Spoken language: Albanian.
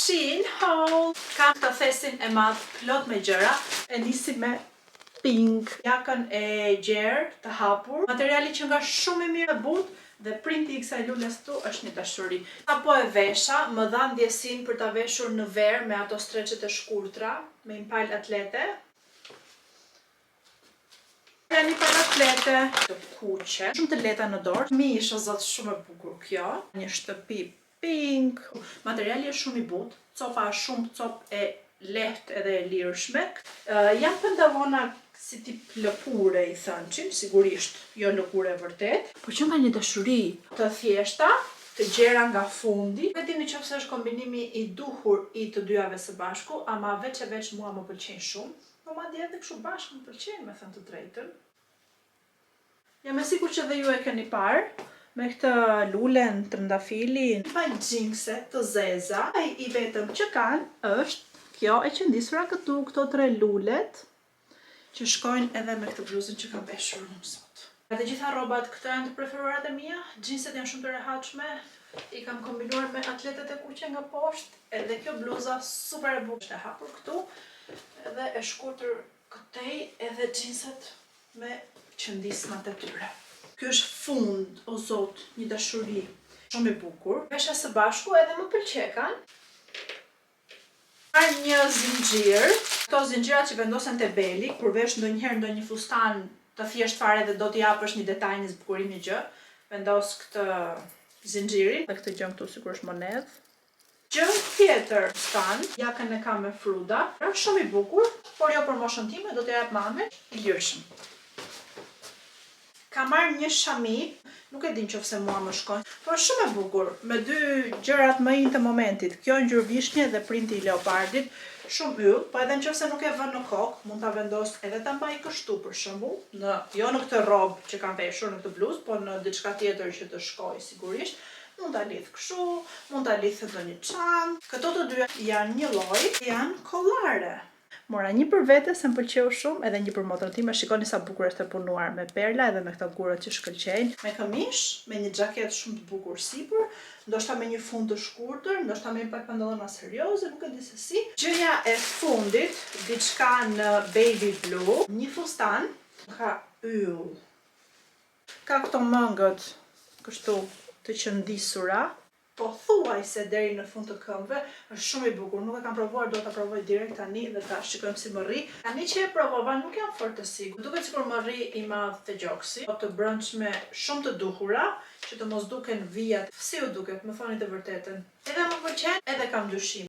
Shein haul. Kam këtë thesin e madh plot me gjëra. E nisi me pink. Jakën e gjerë të hapur. Materiali që nga shumë i mirë e butë dhe printi i kësaj lules këtu është një dashuri. Apo e vesha, më dha ndjesin për ta veshur në verë me ato streqet e shkurtra, me impal atlete. Ka një par atlete të kuqe, shumë të leta në dorë. Mish o zot shumë e bukur kjo. Një shtëpi pink. Materiali është shumë i butë. Copa është shumë copë e lehtë edhe e lirshme. Janë pantallona si tip lëkure i thënçin, sigurisht jo lëkure vërtet, por që nga një dashuri të thjeshta, të gjera nga fundi. E dini nëse është kombinimi i duhur i të dyjave së bashku, ama veç e veç mua më pëlqejnë shumë. Po madje edhe kështu bashkë më pëlqejnë, me thënë të drejtën. Jam e sigurt që dhe ju e keni parë me këtë lulen trëndafili, pa xhinse të zeza. Ai i vetëm që kanë është kjo e qëndisura këtu, këto 3 lulet që shkojnë edhe me këtë bluzën që kam veshur unë sot. Të gjitha rrobat këto janë të preferuarat e mia. Xhinset janë shumë të rehatshme. I kam kombinuar me atletet e kuqe nga poshtë. Edhe kjo bluza super e bukur është e hapur këtu. Edhe e shkurtër këtej, edhe xhinset me qëndismat e tyre. Ky është fund, o zot, një dashuri shumë i bukur. Vesha së bashku edhe më pëlqekan. Një zinxhir. Këto zinxhirat që vendosen te beli, kur vesh ndonjëherë ndonjë fustan të thjesht fare dhe do t'i japësh një detaj, një zbukurim, një gjë, vendos këtë zinxhirin. Dhe këtë gjë këtu sikur është monedhë. Gjë tjetër fustan, jakën e kam me fruda. Është shumë i bukur, por jo për moshën time, do t'i jap mame, i lirshëm. Kam marrë një shami, nuk e din nëse mua më shkon, por shumë e bukur, me 2 gjërat më in të momentit. Kjo ngjyrë vishnje dhe printi i leopardit, shumë yll, po edhe nëse nuk e vën në kokë, mund ta vendos edhe ta mbaj kështu për shembull, jo në këtë rrobë që kam veshur, në këtë bluzë, po në diçka tjetër që të shkojë sigurisht. Mund ta lidh kështu, mund ta lidh në një çantë. Këto të dyja janë një lloj, janë kollare. Mora një për vete se më pëlqeu shumë, edhe një për motrën time. Shikoni sa bukur është e punuar me perla edhe me këto gurët që shkëlqejnë. Me këmish, me një xhaketë shumë të bukur sipër, ndoshta me një fund të shkurtër, ndoshta me një pak pantallona serioze, nuk e di se si. Gjëja e fundit, diçka në baby blue, një fustan, ka yll. Ka këto mëngët kështu të qëndisura. Po thuaj se deri në fund të këmbëve është shumë i bukur. Nuk e kam provuar, do ta provoj direkt tani dhe ta shikojmë si më rri. Tani që e provova nuk jam fort të sigurt. Duket sikur më rri i madh te gjoksi, po të brendshme shumë të duhura, që të mos duken vijat. Si u duket, më thoni të vërtetën. Edhe më pëlqen, edhe kam dyshim.